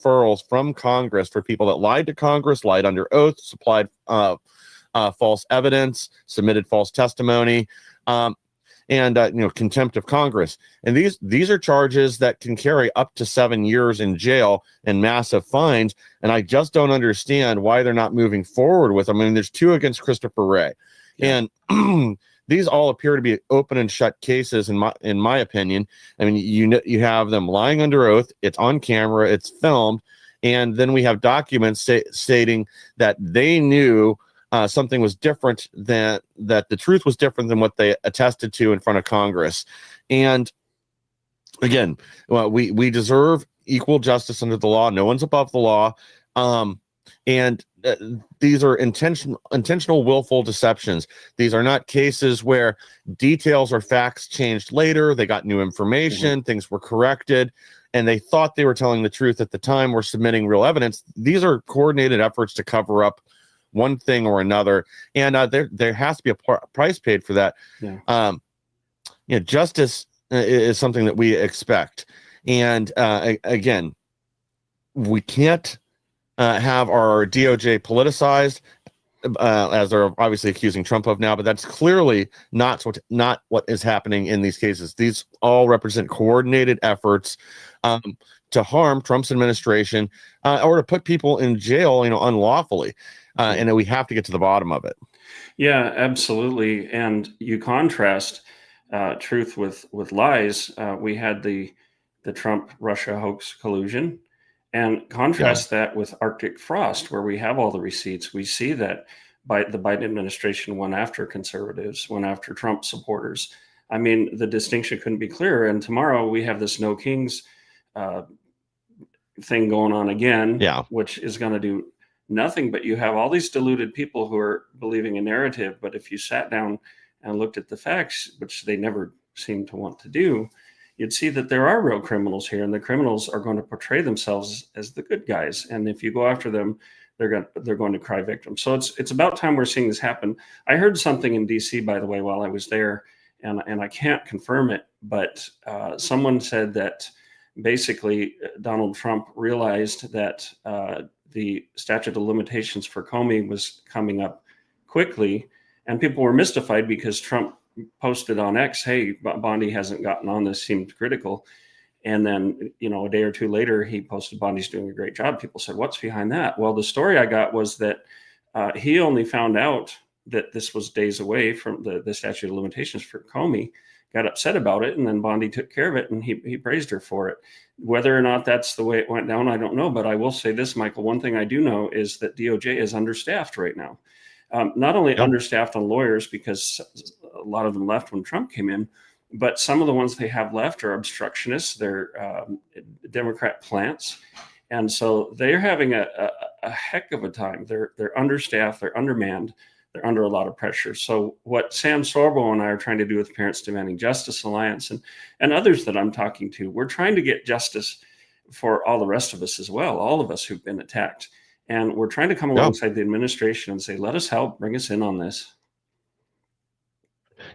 referrals from Congress for people that lied to Congress, lied under oath, supplied false evidence, submitted false testimony, and contempt of Congress. And these are charges that can carry up to 7 years in jail and massive fines. And I just don't understand why they're not moving forward with them. I mean, there's 2 against Christopher Wray, and these all appear to be open and shut cases in my opinion. I mean, you have them lying under oath. It's on camera. It's filmed, and then we have documents stating that they knew something was different, that the truth was different than what they attested to in front of Congress. And again, we deserve equal justice under the law. No one's above the law. And these are intentional willful deceptions. These are not cases where details or facts changed later. They got new information, things were corrected, and they thought they were telling the truth at the time. We're submitting real evidence. These are coordinated efforts to cover up one thing or another, and there has to be a price paid for that. Justice is something that we expect, and again, we can't have our DOJ politicized, as they're obviously accusing Trump of now. But that's clearly not what is happening in these cases. These all represent coordinated efforts to harm Trump's administration or to put people in jail, unlawfully. And we have to get to the bottom of it. Yeah, absolutely. And you contrast truth with lies. We had the Trump-Russia hoax collusion, and contrast that with Arctic frost, where we have all the receipts. We see that the Biden administration went after conservatives, went after Trump supporters. I mean, the distinction couldn't be clearer. And tomorrow we have this No Kings thing going on again, which is going to do nothing, but you have all these deluded people who are believing a narrative. But if you sat down and looked at the facts, which they never seem to want to do, you'd see that there are real criminals here, and the criminals are going to portray themselves as the good guys. And if you go after them, they're going to cry victim. So it's about time we're seeing this happen. I heard something in DC, by the way, while I was there, and I can't confirm it, but someone said that basically Donald Trump realized that the statute of limitations for Comey was coming up quickly, and people were mystified because Trump posted on X, "Hey, Bondi hasn't gotten on this, seemed critical." And then, a day or two later, he posted, "Bondi's doing a great job." People said, "What's behind that?" Well, the story I got was that he only found out that this was days away from the statute of limitations for Comey, got upset about it, and then Bondi took care of it, and he praised her for it. Whether or not that's the way it went down, I don't know. But I will say this, Michael, one thing I do know is that DOJ is understaffed right now. Not only understaffed on lawyers, because a lot of them left when Trump came in, but some of the ones they have left are obstructionists. They're Democrat plants. And so they're having a heck of a time. They're understaffed, they're undermanned, they're under a lot of pressure. So what Sam Sorbo and I are trying to do with Parents Demanding Justice Alliance and others that I'm talking to, we're trying to get justice for all the rest of us as well, all of us who've been attacked. And we're trying to come alongside the administration and say, let us help, bring us in on this.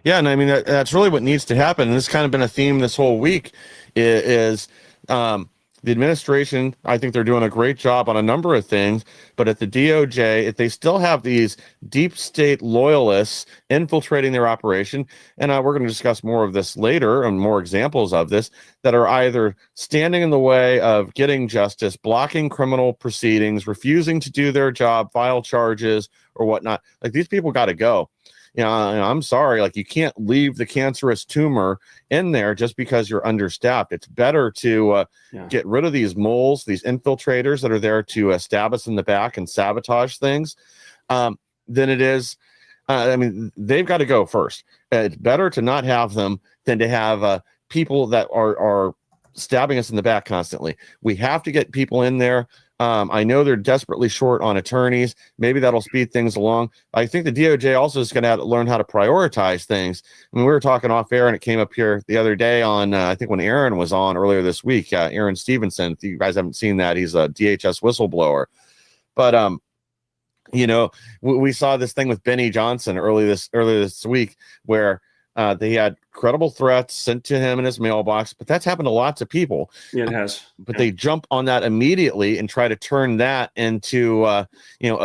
Yeah, and I mean, that's really what needs to happen. And this has kind of been a theme this whole week is the administration. I think they're doing a great job on a number of things, but at the DOJ, if they still have these deep state loyalists infiltrating their operation, and we're going to discuss more of this later and more examples of this, that are either standing in the way of getting justice, blocking criminal proceedings, refusing to do their job, file charges or whatnot. Like, these people got to go. I'm sorry, like, you can't leave the cancerous tumor in there just because you're understaffed. It's better to get rid of these moles, these infiltrators that are there to stab us in the back and sabotage things, than it is. I mean, they've got to go first. It's better to not have them than to have people that are stabbing us in the back constantly. We have to get people in there. I know they're desperately short on attorneys. Maybe that'll speed things along. I think the DOJ also is going to have to learn how to prioritize things. I mean, we were talking off air, and it came up here the other day on, I think when Aaron was on earlier this week, Aaron Stevenson. If you guys haven't seen that, he's a DHS whistleblower. But, we saw this thing with Benny Johnson earlier this week, where They had credible threats sent to him in his mailbox, but that's happened to lots of people. It has. But they jump on that immediately and try to turn that into, a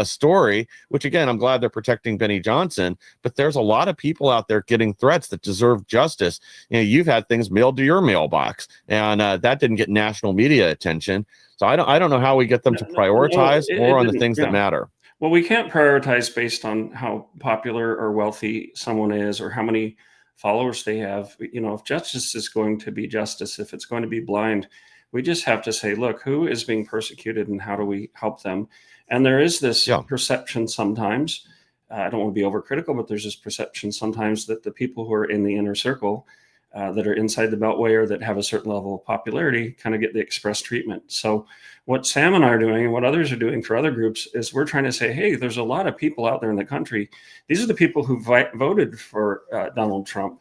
story, which again, I'm glad they're protecting Benny Johnson, but there's a lot of people out there getting threats that deserve justice. You've had things mailed to your mailbox, and that didn't get national media attention. So I don't know how we get them to prioritize more on the things that matter. Well, we can't prioritize based on how popular or wealthy someone is or how many followers they have. If justice is going to be justice, if it's going to be blind, we just have to say, look, who is being persecuted and how do we help them? And there is this perception sometimes, I don't want to be overcritical, but there's this perception sometimes that the people who are in the inner circle, that are inside the Beltway or that have a certain level of popularity kind of get the express treatment. So what Sam and I are doing and what others are doing for other groups is we're trying to say, hey, there's a lot of people out there in the country. These are the people who voted for Donald Trump,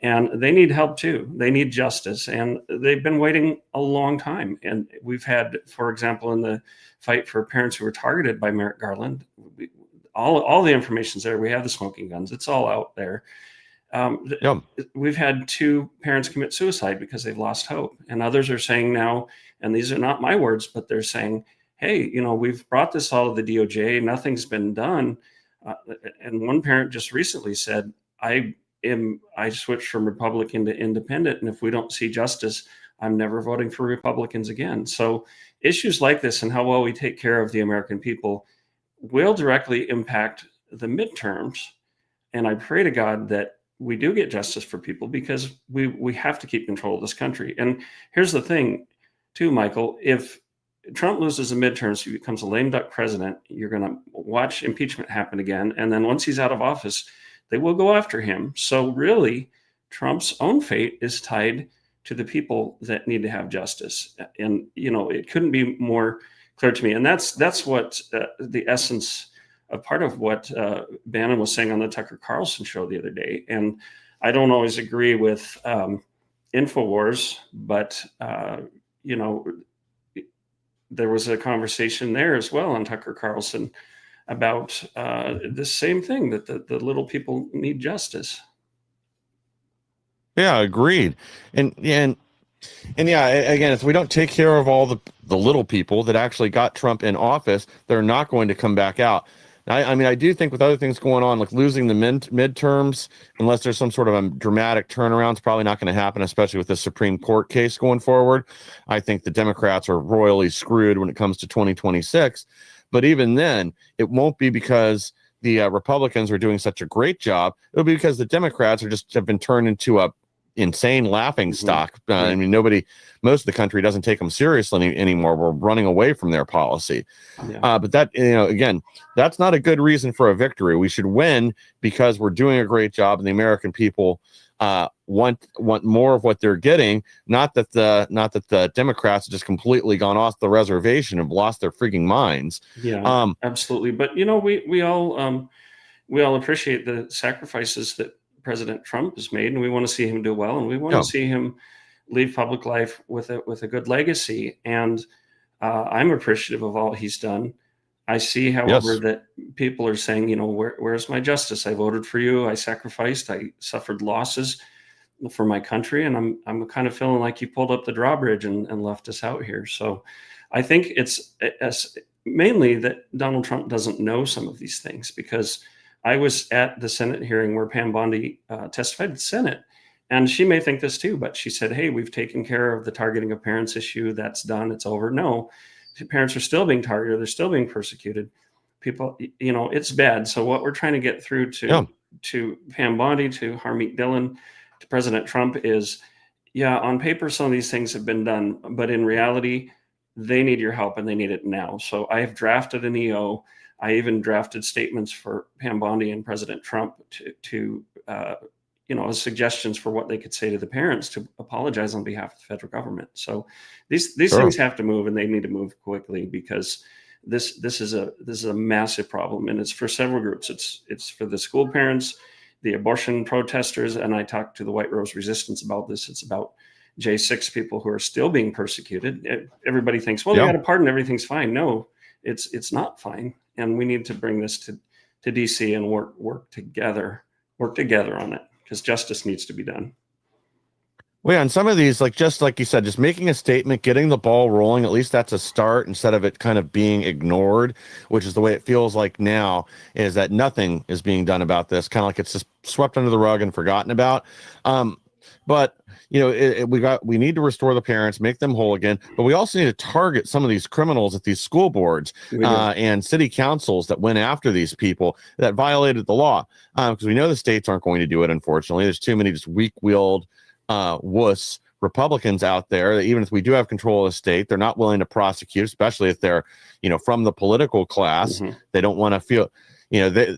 and they need help too. They need justice, and they've been waiting a long time. And we've had, for example, in the fight for parents who were targeted by Merrick Garland, all the information's there. We have the smoking guns. It's all out there. We've had 2 parents commit suicide because they've lost hope, and others are saying now, and these are not my words, but they're saying, hey, we've brought this all to the DOJ, nothing's been done. And one parent just recently said, I switched from Republican to independent, and if we don't see justice, I'm never voting for Republicans again. So issues like this and how well we take care of the American people will directly impact the midterms. And I pray to God that we do get justice for people, because we have to keep control of this country. And here's the thing too, Michael, if Trump loses the midterms, he becomes a lame duck president, you're going to watch impeachment happen again. And then once he's out of office, they will go after him. So really, Trump's own fate is tied to the people that need to have justice. And, it couldn't be more clear to me. And that's what the essence a part of what Bannon was saying on the Tucker Carlson show the other day. And I don't always agree with InfoWars, but, there was a conversation there as well on Tucker Carlson about the same thing, that the little people need justice. Yeah, agreed. And again, if we don't take care of all the little people that actually got Trump in office, they're not going to come back out. I do think with other things going on, like losing the midterms, unless there's some sort of a dramatic turnaround, it's probably not going to happen, especially with the Supreme Court case going forward. I think the Democrats are royally screwed when it comes to 2026. But even then, it won't be because the Republicans are doing such a great job. It'll be because the Democrats have been turned into a insane laughing stock. Most of the country doesn't take them seriously anymore. We're running away from their policy. But that, again, that's not a good reason for a victory. We should win because we're doing a great job and the American people want more of what they're getting. Not that the Democrats have just completely gone off the reservation and lost their freaking minds. Yeah, absolutely. But we all appreciate the sacrifices that President Trump has made, and we want to see him do well, and we want to see him leave public life with a good legacy. And I'm appreciative of all he's done. I see, however, that people are saying, where's my justice? I voted for you. I sacrificed. I suffered losses for my country, and I'm kind of feeling like you pulled up the drawbridge and left us out here. So I think it's mainly that Donald Trump doesn't know some of these things, because I was at the Senate hearing where Pam Bondi testified at the Senate, and she may think this too, but she said, hey, we've taken care of the targeting of parents issue. That's done. It's over. No, parents are still being targeted. They're still being persecuted. People, it's bad. So what we're trying to get through to Pam Bondi, to Harmeet Dillon, to President Trump is, on paper, some of these things have been done, but in reality, they need your help and they need it now. So I have drafted an EO. I even drafted statements for Pam Bondi and President Trump to as suggestions for what they could say to the parents to apologize on behalf of the federal government. So these things have to move, and they need to move quickly, because this is a massive problem, and it's for several groups. It's for the school parents, the abortion protesters, and I talked to the White Rose Resistance about this. It's about J6 people who are still being persecuted. Everybody thinks, well, they got a pardon, everything's fine. No, it's not fine. And we need to bring this to DC and work together on it, because justice needs to be done. Well, yeah, and some of these, like just like you said, just making a statement, getting the ball rolling, at least that's a start instead of it kind of being ignored, which is the way it feels like now, is that nothing is being done about this, kind of like it's just swept under the rug and forgotten about. But you know, we need to restore the parents, make them whole again, but we also need to target some of these criminals at these school boards and city councils that went after these people that violated the law, because we know the states aren't going to do it. Unfortunately, there's too many just weak-willed wuss Republicans out there that even if we do have control of the state, they're not willing to prosecute, especially if they're, you know, from the political class. They don't want to feel, you know,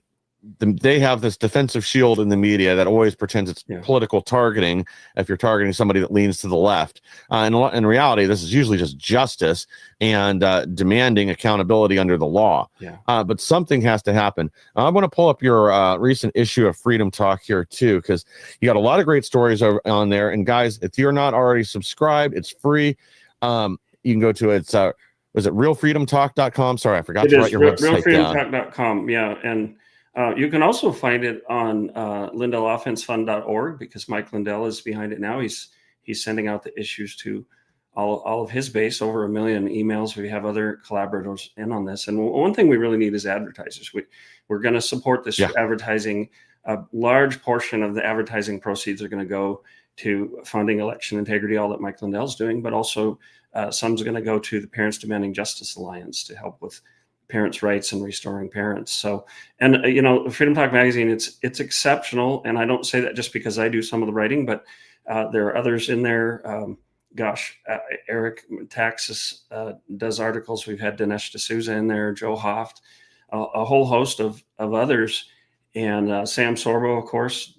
they have this defensive shield in the media that always pretends it's political targeting if you're targeting somebody that leans to the left. In reality, this is usually just justice and demanding accountability under the law. But something has to happen. I want to pull up your recent issue of Freedom Talk here too, because you got a lot of great stories on there. And guys, if you're not already subscribed, it's free. You can go to was it realfreedomtalk.com? Sorry, I forgot to write your website down. Realfreedomtalk.com. Yeah. And you can also find it on LindellOffenseFund.org, because Mike Lindell is behind it now. He's sending out the issues to all of his base, over 1 million emails. We have other collaborators in on this. And one thing we really need is advertisers. We're going to support this advertising. A large portion of the advertising proceeds are going to go to funding election integrity, all that Mike Lindell's doing, but also some's going to go to the Parents Demanding Justice Alliance to help with parents' rights and restoring parents. So, and you know, Freedom Talk Magazine, it's exceptional. And I don't say that just because I do some of the writing, but there are others in there. Eric Taxis does articles. We've had Dinesh D'Souza in there, Joe Hoft, a whole host of others. And Sam Sorbo, of course,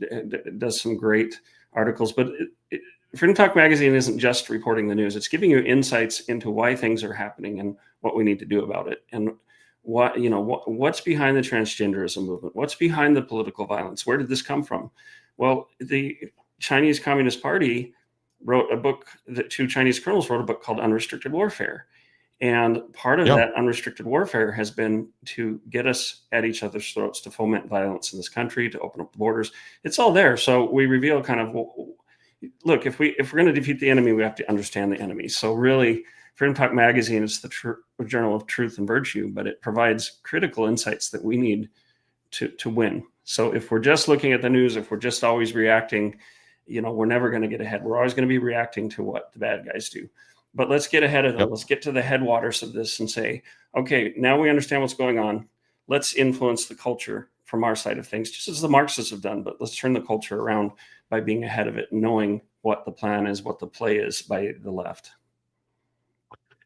does some great articles. But Freedom Talk Magazine isn't just reporting the news. It's giving you insights into why things are happening and what we need to do about it. And what's behind the transgenderism movement? What's behind the political violence? Where did this come from? Well, the Chinese Communist Party wrote a book, the two Chinese colonels wrote a book called Unrestricted Warfare. And part of that unrestricted warfare has been to get us at each other's throats, to foment violence in this country, to open up the borders. It's all there. So we reveal kind of, look, if we're going to defeat the enemy, we have to understand the enemy. So really, Freedom Talk Magazine is the journal of truth and virtue, but it provides critical insights that we need to win. So if we're just looking at the news, if we're just always reacting, we're never going to get ahead. We're always going to be reacting to what the bad guys do. But let's get ahead of them. Let's get to the headwaters of this and say, okay, now we understand what's going on. Let's influence the culture from our side of things, just as the Marxists have done. But let's turn the culture around by being ahead of it, knowing what the plan is, what the play is by the left.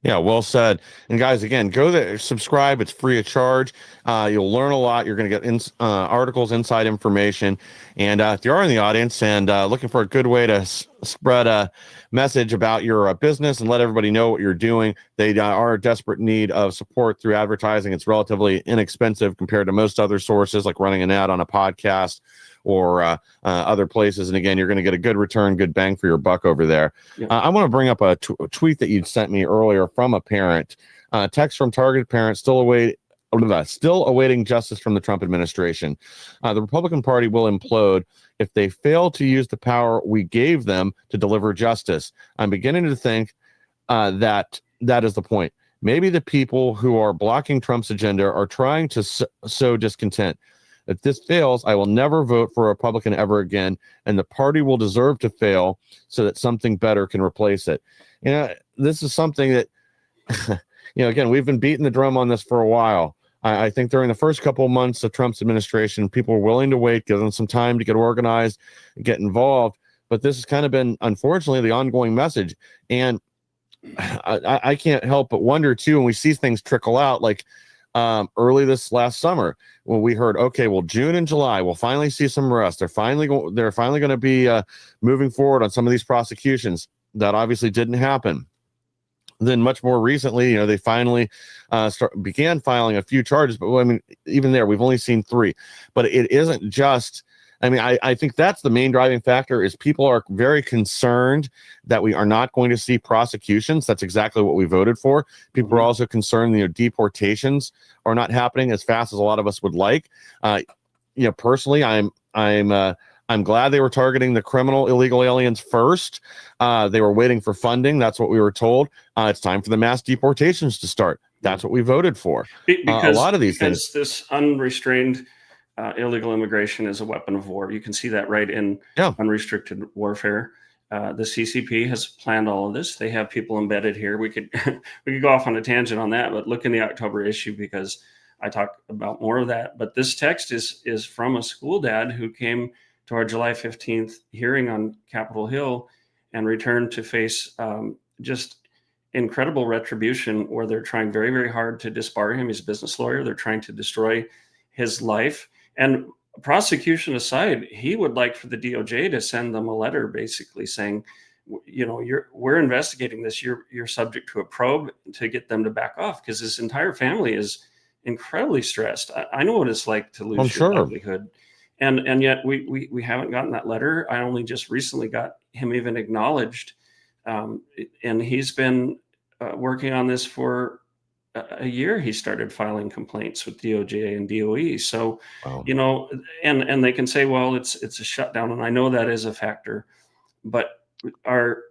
Yeah, well said. And guys, again, go there, subscribe. It's free of charge. You'll learn a lot. You're going to get articles, inside information. And if you're in the audience and looking for a good way to spread a message about your business and let everybody know what you're doing, they are in desperate need of support through advertising. It's relatively inexpensive compared to most other sources, like running an ad on a podcast or other places. And again, you're going to get a good return, good bang for your buck over there. Yeah. I want to bring up a tweet that you'd sent me earlier from a parent. Text from targeted parent, still awaiting justice from the Trump administration. The Republican Party will implode if they fail to use the power we gave them to deliver justice. I'm beginning to think that is the point. Maybe the people who are blocking Trump's agenda are trying to sow discontent. If this fails, I will never vote for a Republican ever again, and the party will deserve to fail so that something better can replace it. This is something that, again, we've been beating the drum on this for a while. I think during the first couple of months of Trump's administration, people were willing to wait, give them some time to get organized, get involved. But this has kind of been, unfortunately, the ongoing message. And I can't help but wonder, too, when we see things trickle out, like early this last summer, when we heard, okay, well, June and July, we'll finally see some arrests. They're finally going to be moving forward on some of these prosecutions. That obviously didn't happen. Then much more recently, they finally began filing a few charges. But I mean, even there, we've only seen 3. But it isn't just. I mean, I think that's the main driving factor is people are very concerned that we are not going to see prosecutions. That's exactly what we voted for. People are also concerned, deportations are not happening as fast as a lot of us would like. Personally, I'm I'm glad they were targeting the criminal illegal aliens first. They were waiting for funding. That's what we were told. It's time for the mass deportations to start. That's what we voted for. A lot of these things. This unrestrained illegal immigration is a weapon of war. You can see that right in unrestricted warfare. The CCP has planned all of this. They have people embedded here. We could go off on a tangent on that, but look in the October issue because I talk about more of that. But this text is from a school dad who came to our July 15th hearing on Capitol Hill and returned to face just incredible retribution, where they're trying very, very hard to disbar him. He's a business lawyer. They're trying to destroy his life. And prosecution aside, he would like for the DOJ to send them a letter basically saying, we're investigating this. You're subject to a probe, to get them to back off, because his entire family is incredibly stressed. I know what it's like to lose your livelihood. And yet we haven't gotten that letter. I only just recently got him even acknowledged. And he's been working on this for a year. He started filing complaints with DOJ and DOE. So, and they can say, well, it's a shutdown. And I know that is a factor, but our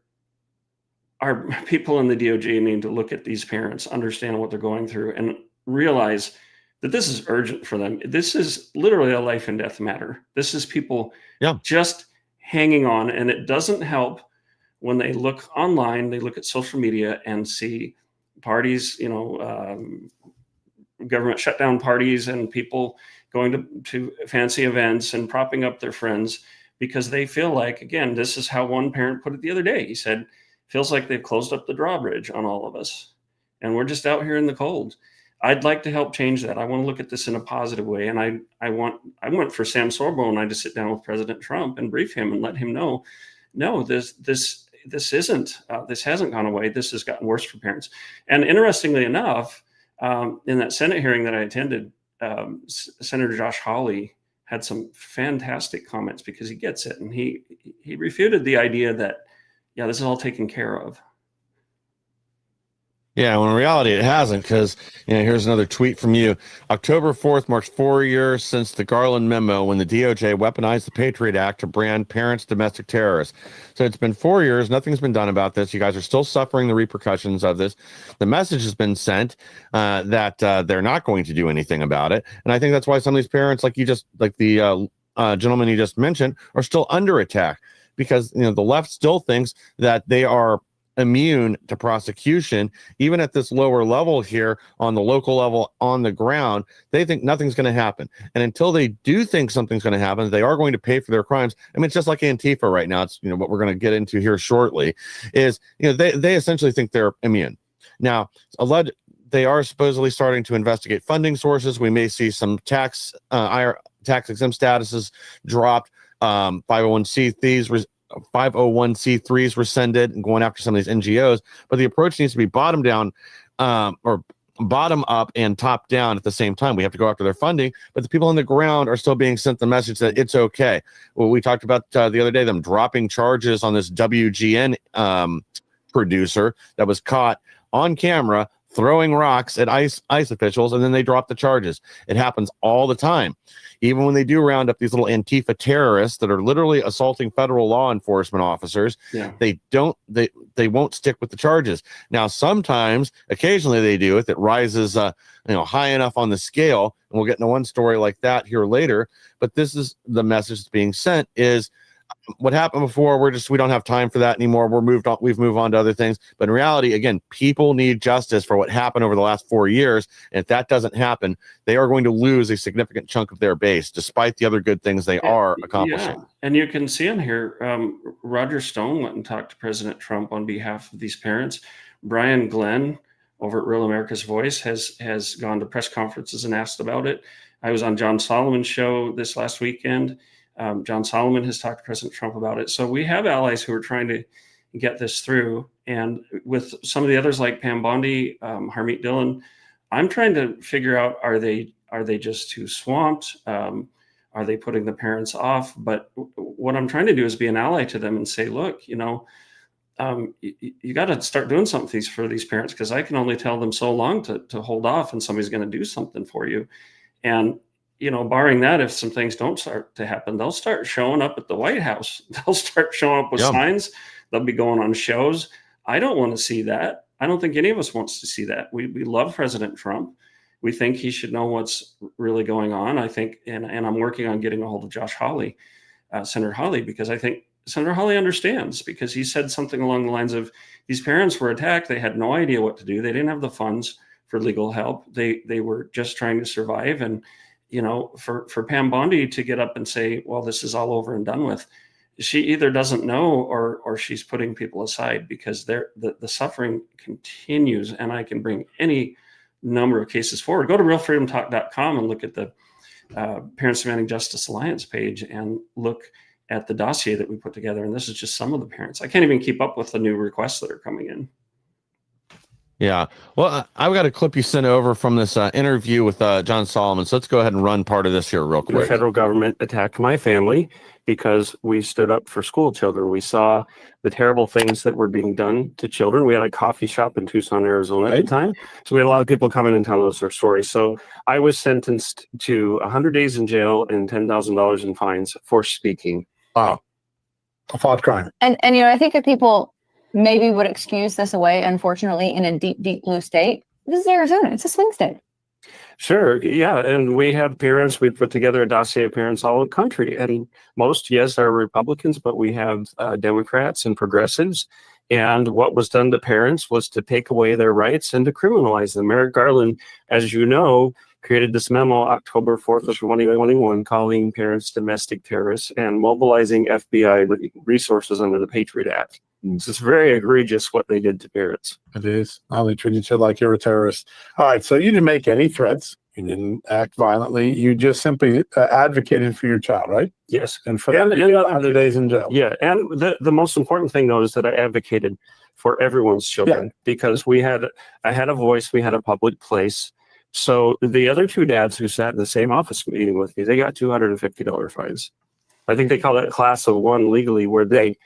people in the DOJ need to look at these parents, understand what they're going through, and realize that this is urgent for them. This is literally a life and death matter. This is people just hanging on. And it doesn't help when they look online, they look at social media and see parties, government shutdown parties and people going to fancy events and propping up their friends because they feel like, again, this is how one parent put it the other day. He said, feels like they've closed up the drawbridge on all of us and we're just out here in the cold. I'd like to help change that. I want to look at this in a positive way. And I went for Sam Sorbo and I just sit down with President Trump and brief him and let him know, no, this hasn't gone away. This has gotten worse for parents. And interestingly enough, in that Senate hearing that I attended, Senator Josh Hawley had some fantastic comments because he gets it. And he refuted the idea that, this is all taken care of. Yeah, when in reality it hasn't, because here's another tweet from you. October 4th marks 4 years since the Garland memo when the DOJ weaponized the Patriot Act to brand parents domestic terrorists. So it's been 4 years. Nothing's been done about this. You guys are still suffering the repercussions of this. The message has been sent that they're not going to do anything about it. And I think that's why some of these parents, like the gentleman you just mentioned, are still under attack, because the left still thinks that they are immune to prosecution. Even at this lower level here, on the local level, on the ground, they think nothing's going to happen. And until they do think something's going to happen, they are going to pay for their crimes. I mean, it's just like Antifa right now. It's what we're going to get into here shortly is they essentially think they're immune. Now, they are supposedly starting to investigate funding sources. We may see some tax exempt statuses dropped, 501c3s rescinded, and going after some of these NGOs. But the approach needs to be bottom down, or bottom up and top down at the same time. We have to go after their funding, but the people on the ground are still being sent the message that it's okay. Well, we talked about the other day, them dropping charges on this WGN producer that was caught on camera throwing rocks at ICE officials, and then they drop the charges. It happens all the time. Even when they do round up these little Antifa terrorists that are literally assaulting federal law enforcement officers, they won't stick with the charges. Now, occasionally they do it. That rises, high enough on the scale, and we'll get into one story like that here later. But this is the message that's being sent: is what happened before. We don't have time for that anymore. We've moved on to other things. But in reality, again, people need justice for what happened over the last 4 years. And if that doesn't happen, they are going to lose a significant chunk of their base, despite the other good things they are accomplishing. Yeah. And you can see on here, Roger Stone went and talked to President Trump on behalf of these parents. Brian Glenn over at Real America's Voice has gone to press conferences and asked about it. I was on John Solomon's show this last weekend. John Solomon has talked to President Trump about it. So we have allies who are trying to get this through. And with some of the others like Pam Bondi, Harmeet Dillon, I'm trying to figure out, are they just too swamped? Are they putting the parents off? But what I'm trying to do is be an ally to them and say, look, you got to start doing something for these parents, because I can only tell them so long to hold off, and somebody's going to do something for you. And barring that, if some things don't start to happen, they'll start showing up at the White House. They'll start showing up with signs. They'll be going on shows. I don't want to see that. I don't think any of us wants to see that. We love President Trump. We think he should know what's really going on. I think, and I'm working on getting a hold of Josh Hawley, Senator Hawley, because I think Senator Hawley understands, because he said something along the lines of, these parents were attacked. They had no idea what to do. They didn't have the funds for legal help. They were just trying to survive. And, for Pam Bondi to get up and say, well, this is all over and done with, she either doesn't know or she's putting people aside, because the suffering continues. And I can bring any number of cases forward. Go to realfreedomtalk.com and look at the Parents Demanding Justice Alliance page and look at the dossier that we put together. And this is just some of the parents. I can't even keep up with the new requests that are coming in. Yeah. Well, I've got a clip you sent over from this interview with John Solomon. So let's go ahead and run part of this here real quick. The federal government attacked my family because we stood up for school children. We saw the terrible things that were being done to children. We had a coffee shop in Tucson, Arizona at the time. So we had a lot of people come in and tell us their story. So I was sentenced to 100 days in jail and $10,000 in fines for speaking. Wow. A thought crime. And I think if people maybe would excuse this away, unfortunately, in a deep, deep blue state, this is Arizona. It's a swing state. Sure. Yeah. And we have parents, we put together a dossier of parents all over the country. And most, yes, are Republicans, but we have Democrats and progressives. And what was done to parents was to take away their rights and to criminalize them. Merrick Garland, as you know, created this memo October 4th of 2021 calling parents domestic terrorists and mobilizing FBI resources under the Patriot Act. So it's very egregious what they did to parents. It is. How they treated you like you're a terrorist. All right. So you didn't make any threats. You didn't act violently. You just simply advocated for your child, right? Yes. And for 100 days in jail. Yeah. And the most important thing, though, is that I advocated for everyone's children because I had a voice. We had a public place. So the other two dads who sat in the same office meeting with me, they got $250 fines. I think they call that class of one legally, where they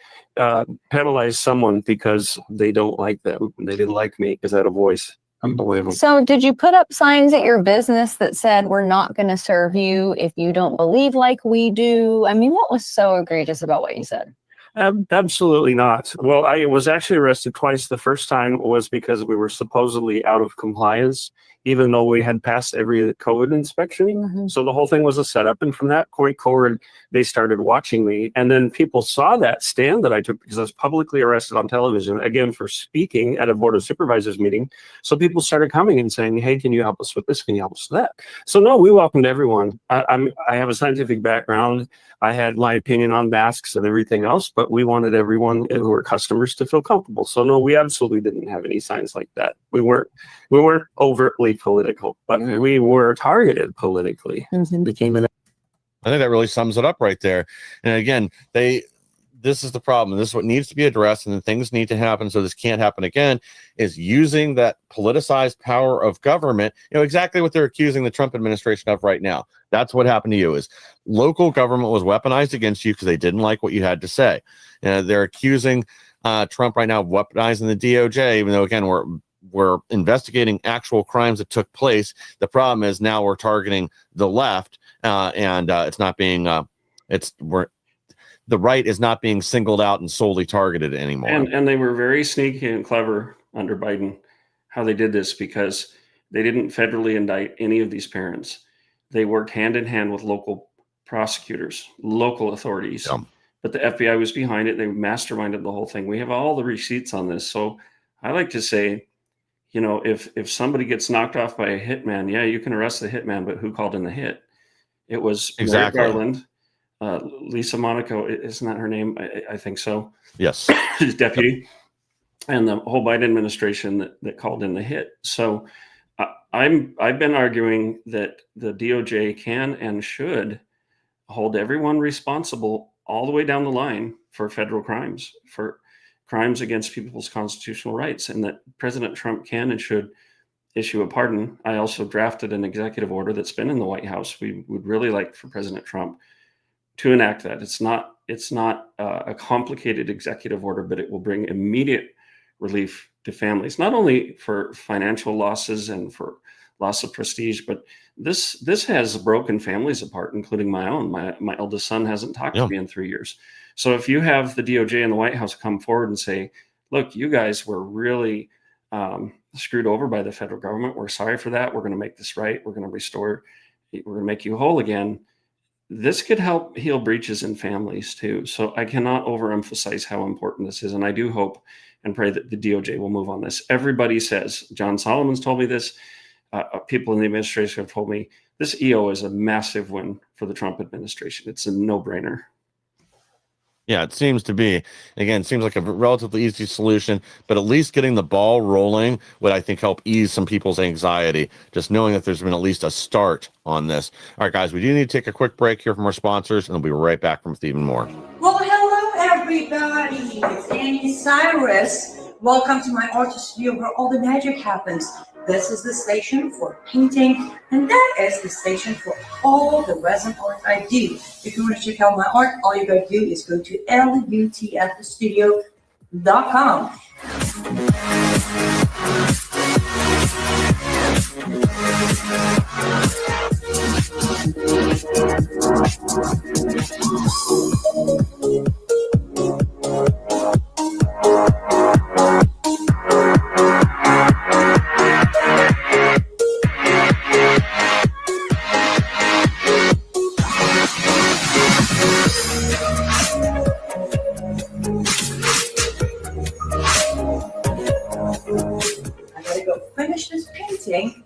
penalize someone because they don't like them. They didn't like me because I had a voice. Unbelievable. So did you put up signs at your business that said, we're not going to serve you if you don't believe like we do? I mean, what was so egregious about what you said? Absolutely not. Well, I was actually arrested twice. The first time was because we were supposedly out of compliance, even though we had passed every COVID inspection. Mm-hmm. So the whole thing was a setup. And from that point forward, they started watching me. And then people saw that stand that I took because I was publicly arrested on television, again, for speaking at a Board of Supervisors meeting. So people started coming and saying, hey, can you help us with this? Can you help us with that? So no, we welcomed everyone. I have a scientific background. I had my opinion on masks and everything else, but we wanted everyone who were customers to feel comfortable. So no, we absolutely didn't have any signs like that. We weren't overtly political, but we were targeted politically. Mm-hmm. I think that really sums it up right there. And again, this is the problem. This is what needs to be addressed, and then things need to happen so this can't happen again, is using that politicized power of government, exactly what they're accusing the Trump administration of right now. That's what happened to you, is local government was weaponized against you because they didn't like what you had to say. They're accusing Trump right now of weaponizing the DOJ, even though, again, we're investigating actual crimes that took place. The problem is now we're targeting the left, and it's not being the right is not being singled out and solely targeted anymore. And they were very sneaky and clever under Biden, how they did this, because they didn't federally indict any of these parents. They worked hand in hand with local prosecutors, local authorities. Yeah. But the FBI was behind it. They masterminded the whole thing. We have all the receipts on this. So I like to say, if somebody gets knocked off by a hitman, yeah, you can arrest the hitman, but who called in the hit? It was exactly Merrick Garland. Lisa Monaco, isn't that her name? I think so. Yes. She's deputy. And the whole Biden administration that called in the hit. So I've been arguing that the DOJ can and should hold everyone responsible all the way down the line for federal crimes, for crimes against people's constitutional rights, and that President Trump can and should issue a pardon. I also drafted an executive order that's been in the White House. We would really like for President Trump to enact that. It's not a complicated executive order, but it will bring immediate relief to families, not only for financial losses and for loss of prestige. But this has broken families apart, including my own. My eldest son hasn't talked to me in 3 years. So if you have the DOJ and the White House come forward and say, look, you guys were really screwed over by the federal government. We're sorry for that. We're going to make this right. We're going to restore. We're going to make you whole again. This could help heal breaches in families too. So I cannot overemphasize how important this is. And I do hope and pray that the DOJ will move on this. Everybody says, John Solomon's told me this. People in the administration have told me this EO is a massive win for the Trump administration. It's a no-brainer. Yeah, it seems to be. Again, it seems like a relatively easy solution, but at least getting the ball rolling would, I think, help ease some people's anxiety, just knowing that there's been at least a start on this. All right, guys, we do need to take a quick break here from our sponsors, and we'll be right back from with even more. Well, hello, everybody. It's Annie Cyrus. Welcome to my art studio where all the magic happens. This is the station for painting, and that is the station for all the resin art I do. If you want to check out my art, all you gotta do is go to lutfstudio.com.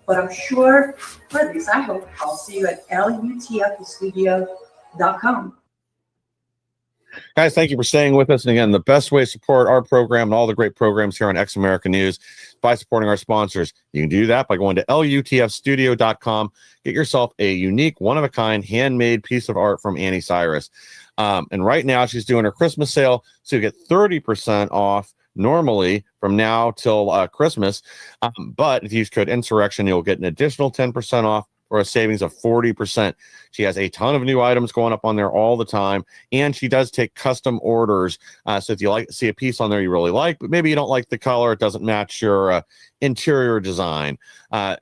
But I'm sure, or at least I hope, I'll see you at lutfstudio.com. Guys, thank you for staying with us. And again, the best way to support our program and all the great programs here on X America News by supporting our sponsors. You can do that by going to lutfstudio.com. Get yourself a unique, one-of-a-kind, handmade piece of art from Annie Cyrus. And right now, she's doing her Christmas sale, so you get 30% off normally from now till Christmas. But if you use code Insurrection, you'll get an additional 10% off or a savings of 40%. She has a ton of new items going up on there all the time, and she does take custom orders. So if you see a piece on there you really like, but maybe you don't like the color, it doesn't match your interior design,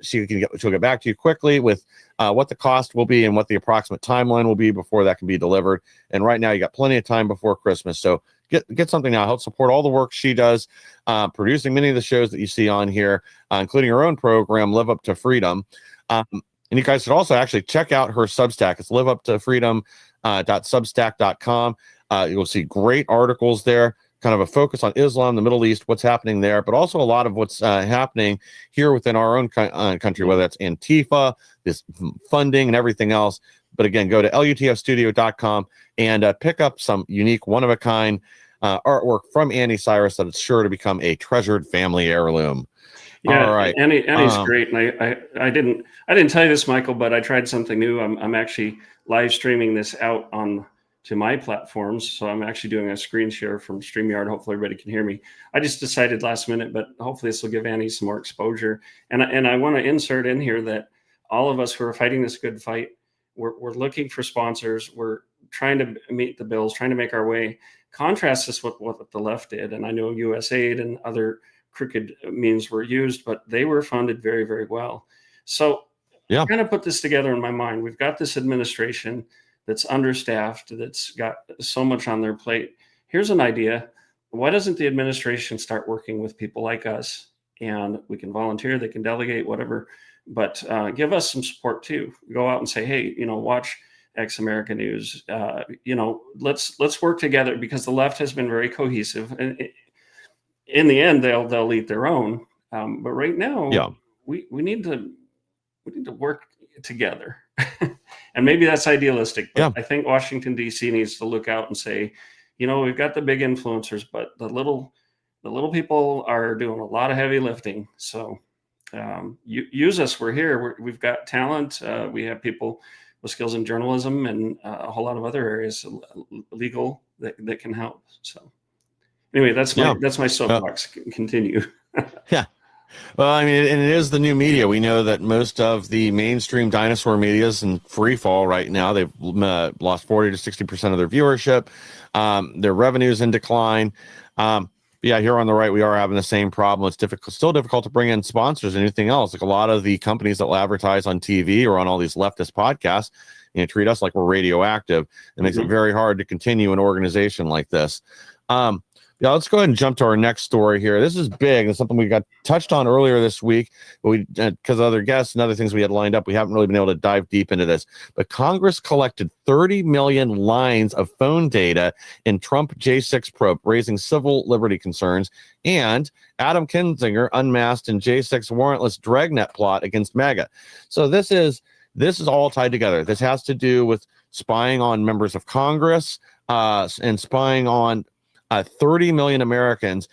she'll get back to you quickly with what the cost will be and what the approximate timeline will be before that can be delivered. And right now you got plenty of time before Christmas, so get something now. Help support all the work she does, producing many of the shows that you see on here, including her own program, Live Up to Freedom. And you guys should also actually check out her Substack. It's liveuptofreedom.substack.com. You'll see great articles there, kind of a focus on Islam, the Middle East, what's happening there, but also a lot of what's happening here within our own country, whether that's Antifa, this funding and everything else. But again, go to lutfstudio.com and pick up some unique, one-of-a-kind artwork from Annie Cyrus that is sure to become a treasured family heirloom. Yeah, all right. Annie's great, and I didn't tell you this, Michael, but I tried something new. I'm actually live streaming this out on to my platforms, so I'm actually doing a screen share from StreamYard. Hopefully, everybody can hear me. I just decided last minute, but hopefully, this will give Annie some more exposure. And I want to insert in here that all of us who are fighting this good fight, we're looking for sponsors. We're trying to meet the bills, trying to make our way. Contrast this with what the left did, and I know USAID and other crooked means were used, but they were funded very, very well. So I kind of put this together in my mind. We've got this administration that's understaffed, that's got so much on their plate. Here's an idea. Why doesn't the administration start working with people like us? And we can volunteer, they can delegate, whatever, but give us some support too. Go out and say, hey, watch X America News. Let's work together, because the left has been very cohesive. And in the end, they'll eat their own. But right now, we need to work together. And maybe that's idealistic, but I think Washington, D.C. needs to look out and say, we've got the big influencers, but the little people are doing a lot of heavy lifting. So use us. We're here. We've got talent. We have people with skills in journalism and a whole lot of other areas, legal, that can help. So anyway, that's my soapbox. Continue. Yeah. Well, I mean, and it is the new media. We know that most of the mainstream dinosaur media is in free fall right now. They've lost 40 to 60% of their viewership. Their revenue's in decline. yeah, here on the right, we are having the same problem. It's difficult, still difficult to bring in sponsors and anything else. Like a lot of the companies that will advertise on TV or on all these leftist podcasts, treat us like we're radioactive. It makes it very hard to continue an organization like this. Yeah, let's go ahead and jump to our next story here. This is big. It's something we got touched on earlier this week, but we, because of other guests and other things we had lined up, we haven't really been able to dive deep into this. But Congress collected 30 million lines of phone data in Trump J6 probe, raising civil liberty concerns. And Adam Kinzinger unmasked in J6 warrantless dragnet plot against MAGA. So this is all tied together. This has to do with spying on members of Congress and spying on 30 million Americans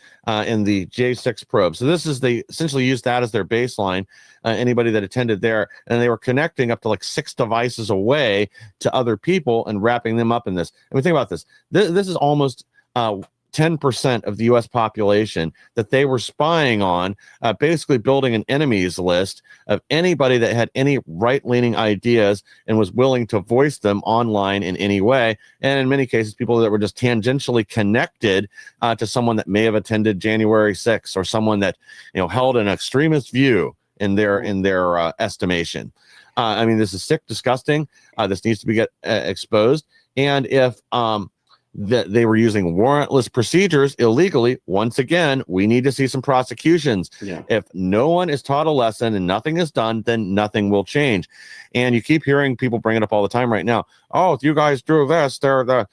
in the J6 probe. So this is, they essentially used that as their baseline, anybody that attended there, and they were connecting up to like 6 devices away to other people and wrapping them up in this. I mean, think about this. This is almost 10% of the U.S. population that they were spying on, basically building an enemies list of anybody that had any right-leaning ideas and was willing to voice them online in any way. And in many cases, people that were just tangentially connected to someone that may have attended January 6th or someone that, held an extremist view in their estimation. I mean, this is sick, disgusting. This needs to be exposed. And if that they were using warrantless procedures illegally, once again, we need to see some prosecutions. Yeah. If no one is taught a lesson and nothing is done, then nothing will change. And you keep hearing people bring it up all the time right now. Oh, if you guys do this, they're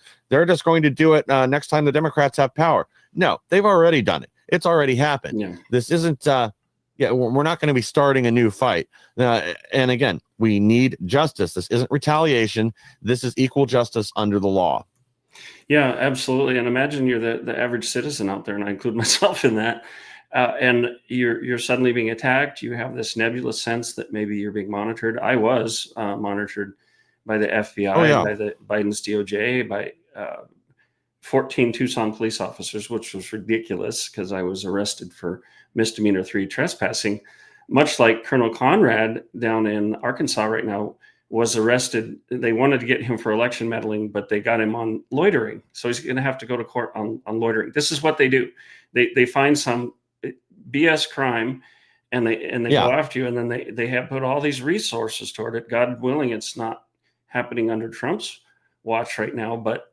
just going to do it next time the Democrats have power. No, they've already done it. It's already happened. Yeah. This isn't we're not going to be starting a new fight. And again, we need justice. This isn't retaliation. This is equal justice under the law. Yeah, absolutely. And imagine you're the average citizen out there, and I include myself in that. And you're suddenly being attacked. You have this nebulous sense that maybe you're being monitored. I was monitored by the FBI, by the Biden's DOJ, by 14 Tucson police officers, which was ridiculous because I was arrested for misdemeanor 3 trespassing. Much like Colonel Conrad down in Arkansas right now was arrested. They wanted to get him for election meddling, but they got him on loitering. So he's going to have to go to court on loitering. This is what they do. They find some BS crime and they go after you. And then they have put all these resources toward it. God willing, it's not happening under Trump's watch right now. But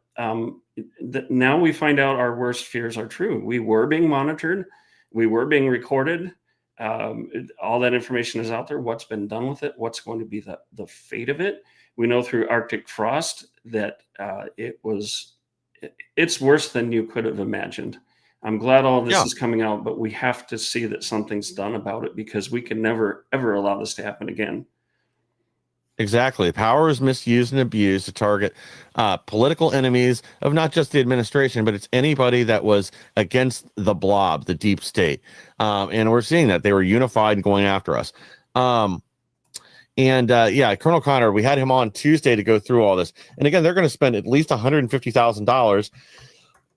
now we find out our worst fears are true. We were being monitored. We were being recorded. All that information is out there. What's been done with it? What's going to be the fate of it? We know through Arctic frost that it's worse than you could have imagined. I'm glad all this is coming out, but we have to see that something's done about it because we can never, ever allow this to happen again. Exactly. Power is misused and abused to target political enemies of not just the administration, but it's anybody that was against the blob, the deep state. And we're seeing that they were unified and going after us. Colonel Conrad, we had him on Tuesday to go through all this. And again, they're going to spend at least $150,000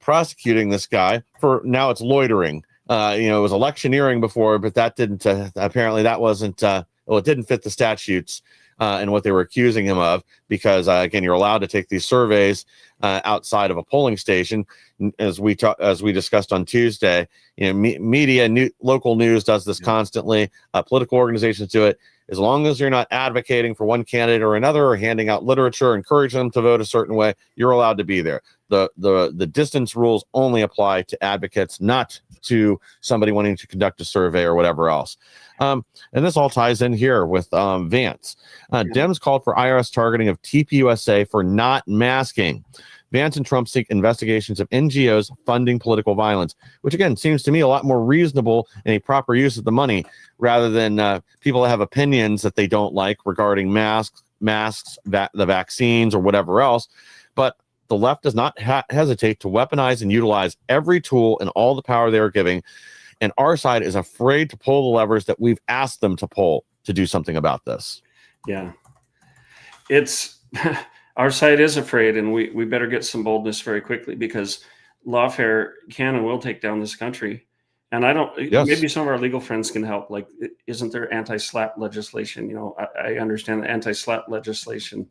prosecuting this guy for now it's loitering. It was electioneering before, but that didn't, apparently that wasn't, it didn't fit the statutes. And what they were accusing him of, because again, you're allowed to take these surveys outside of a polling station, as we discussed on Tuesday. Media, local news does this constantly. Political organizations do it. As long as you're not advocating for one candidate or another, or handing out literature, encouraging them to vote a certain way, you're allowed to be there. The distance rules only apply to advocates, not to somebody wanting to conduct a survey or whatever else. And this all ties in here with Vance. Dems called for IRS targeting of TPUSA for not masking. Vance and Trump seek investigations of NGOs funding political violence, which again seems to me a lot more reasonable and a proper use of the money rather than people that have opinions that they don't like regarding masks, the vaccines, or whatever else. But the left does not hesitate to weaponize and utilize every tool and all the power they are giving. And our side is afraid to pull the levers that we've asked them to pull to do something about this. Yeah. It's our side is afraid, and we better get some boldness very quickly because lawfare can and will take down this country. And maybe some of our legal friends can help. Like, isn't there anti-SLAPP legislation? I understand that anti-SLAPP legislation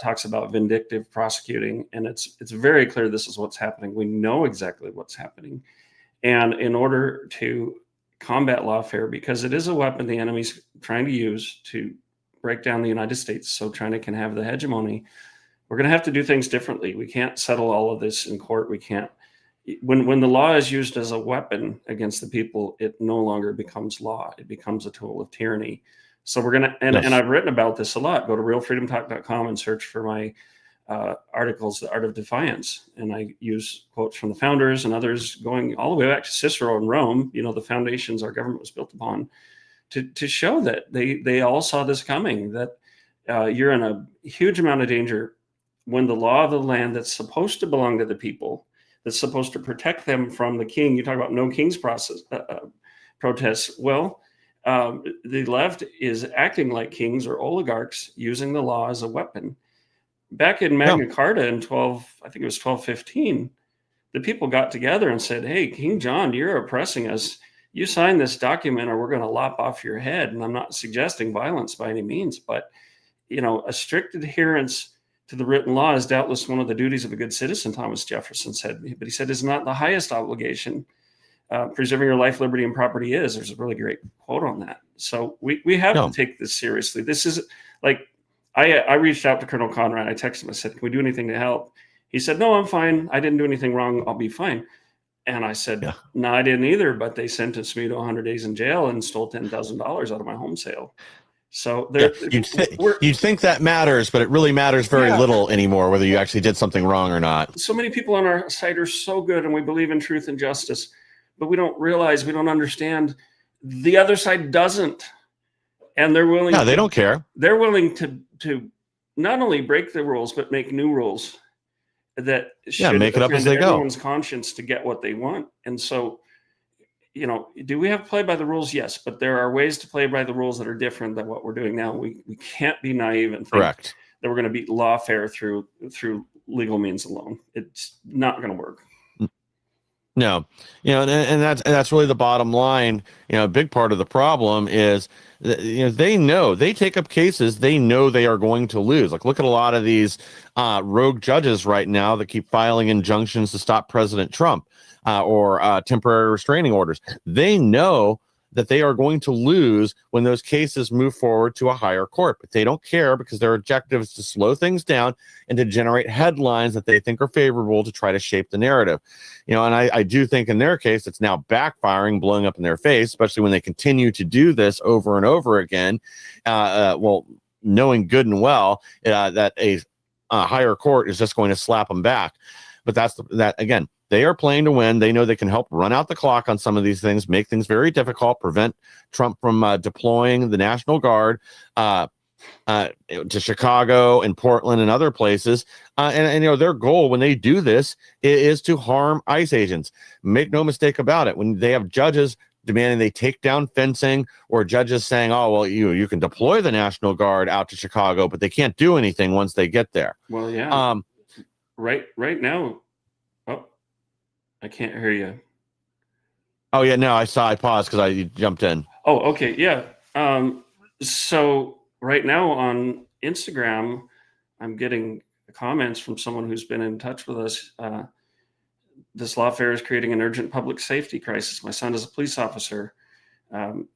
talks about vindictive prosecuting, and it's very clear this is what's happening. We know exactly what's happening. And in order to combat lawfare, because it is a weapon the enemy's trying to use to break down the United States so China can have the hegemony, we're going to have to do things differently. We can't settle all of this in court. We can't. When the law is used as a weapon against the people, it no longer becomes law. It becomes a tool of tyranny. So we're going to, and I've written about this a lot. Go to realfreedomtalk.com and search for my articles, The Art of Defiance. And I use quotes from the founders and others going all the way back to Cicero in Rome, the foundations our government was built upon, to show that they all saw this coming, that you're in a huge amount of danger when the law of the land that's supposed to belong to the people, that's supposed to protect them from the king. You talk about no king's protests. Well, the left is acting like kings or oligarchs, using the law as a weapon. Back in Magna Carta in 1215, the people got together and said, hey, King John, you're oppressing us. You sign this document or we're going to lop off your head. And I'm not suggesting violence by any means, but a strict adherence to the written law is doubtless one of the duties of a good citizen, Thomas Jefferson said. But he said it's not the highest obligation. Preserving your life, liberty, and property is. There's a really great quote on that. So we have to take this seriously. This is like, I reached out to Colonel Conrad. I texted him. I said, can we do anything to help? He said, no, I'm fine. I didn't do anything wrong. I'll be fine. And I said, no, I didn't either. But they sentenced me to 100 days in jail and stole $10,000 out of my home sale. So you'd think that matters, but it really matters very little anymore, whether you actually did something wrong or not. So many people on our side are so good and we believe in truth and justice, but we don't realize, we don't understand the other side doesn't. And they're willing. No, they don't care. They're willing to not only break the rules, but make new rules that make it up as they go. Everyone's conscience to get what they want. And so, do we have to play by the rules? Yes, but there are ways to play by the rules that are different than what we're doing now. We can't be naive and think that we're going to beat lawfare through legal means alone. It's not going to work. No, and that's really the bottom line. A big part of the problem is that, they take up cases they know they are going to lose. Like, look at a lot of these rogue judges right now that keep filing injunctions to stop President Trump or temporary restraining orders. They know that they are going to lose when those cases move forward to a higher court, but they don't care because their objective is to slow things down and to generate headlines that they think are favorable to try to shape the narrative. And I do think in their case, it's now backfiring, blowing up in their face, especially when they continue to do this over and over again. Knowing good and well that a higher court is just going to slap them back. But that again, they are playing to win. They know they can help run out the clock on some of these things, make things very difficult, prevent Trump from deploying the National Guard to Chicago and Portland and other places. And their goal when they do this is to harm ICE agents. Make no mistake about it. When they have judges demanding they take down fencing, or judges saying, oh, well, you can deploy the National Guard out to Chicago, but they can't do anything once they get there. Well, yeah. Right now. I can't hear you. Oh, yeah, no, I paused because I jumped in. Oh, okay, yeah. So right now on Instagram, I'm getting comments from someone who's been in touch with us. This lawfare is creating an urgent public safety crisis. My son is a police officer.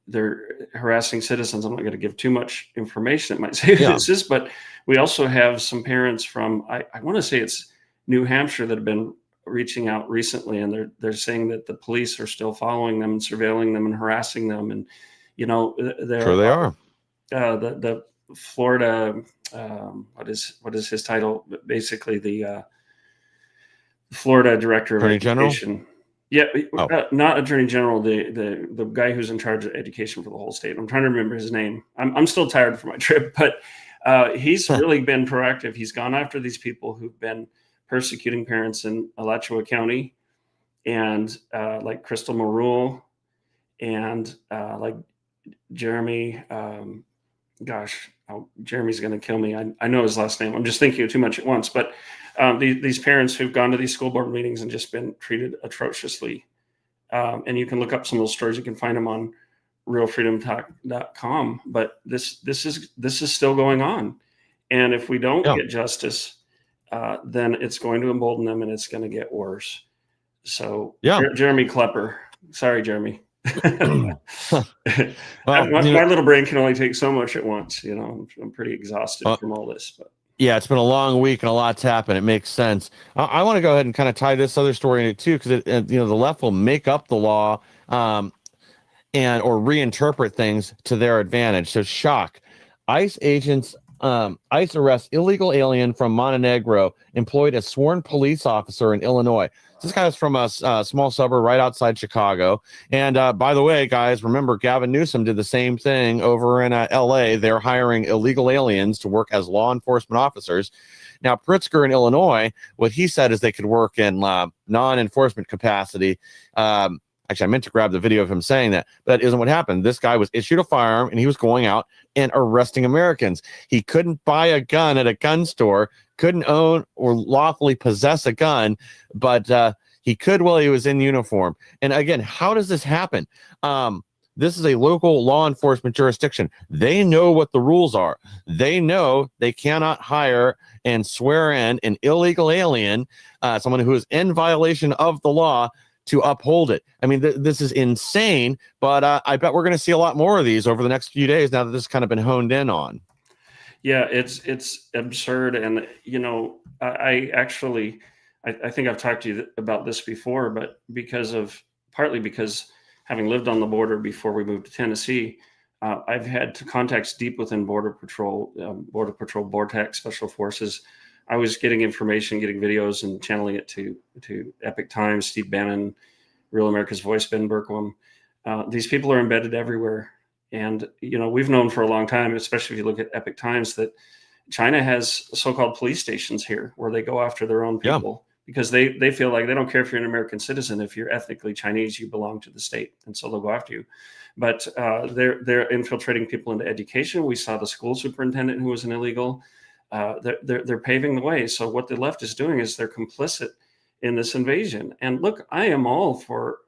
They're harassing citizens. I'm not going to give too much information. It might say who this is, but we also have some parents from, I want to say it's New Hampshire, that have been reaching out recently, and they're saying that the police are still following them and surveilling them and harassing them. And sure they are. The Florida, what is his title? Basically, the Florida Director of Education. Yeah, not Attorney General. The guy who's in charge of education for the whole state. I'm trying to remember his name. I'm still tired from my trip, but he's really been proactive. He's gone after these people who've been persecuting parents in Alachua County, and like Crystal Marule, and like Jeremy. Jeremy's going to kill me. I know his last name. I'm just thinking of too much at once. But these parents who've gone to these school board meetings and just been treated atrociously. And you can look up some of those stories. You can find them on realfreedomtalk.com. But this is still going on. And if we don't get justice, then it's going to embolden them and it's going to get worse. So Yeah. Jeremy Klepper. Sorry, Jeremy. Well, my little brain can only take so much at once. I'm pretty exhausted from all this. But yeah, it's been a long week and a lot's happened. It makes sense. I want to go ahead and kind of tie this other story in it too, because the left will make up the law or reinterpret things to their advantage. So shock. ICE agents ICE arrests illegal alien from Montenegro employed as sworn police officer in Illinois. This guy was from a small suburb right outside Chicago. And by the way, guys, remember Gavin Newsom did the same thing over in LA. They're hiring illegal aliens to work as law enforcement officers. Now, Pritzker in Illinois, what he said is they could work in non-enforcement capacity. Actually, I meant to grab the video of him saying that, but that isn't what happened. This guy was issued a firearm and he was going out and arresting Americans. He couldn't buy a gun at a gun store, couldn't own or lawfully possess a gun, but he could while he was in uniform. And again, how does this happen? This is a local law enforcement jurisdiction. They know what the rules are. They know they cannot hire and swear in an illegal alien, someone who is in violation of the law, to uphold it. I mean, this is insane, but I bet we're going to see a lot more of these over the next few days now that this has kind of been honed in on. Yeah, it's absurd. And, I think I've talked to you about this before, but partly because having lived on the border before we moved to Tennessee, I've had contacts deep within Border Patrol, BORTAC, Special Forces. I was getting information, getting videos, and channeling it to Epic Times, Steve Bannon, Real America's Voice, Ben Bergquam. These people are embedded everywhere. And, we've known for a long time, especially if you look at Epic Times, that China has so-called police stations here where they go after their own people because they feel like they don't care if you're an American citizen. If you're ethnically Chinese, you belong to the state. And so they'll go after you. But they're infiltrating people into education. We saw the school superintendent who was an illegal. They're paving the way. So what the left is doing is they're complicit in this invasion. And look, I am all for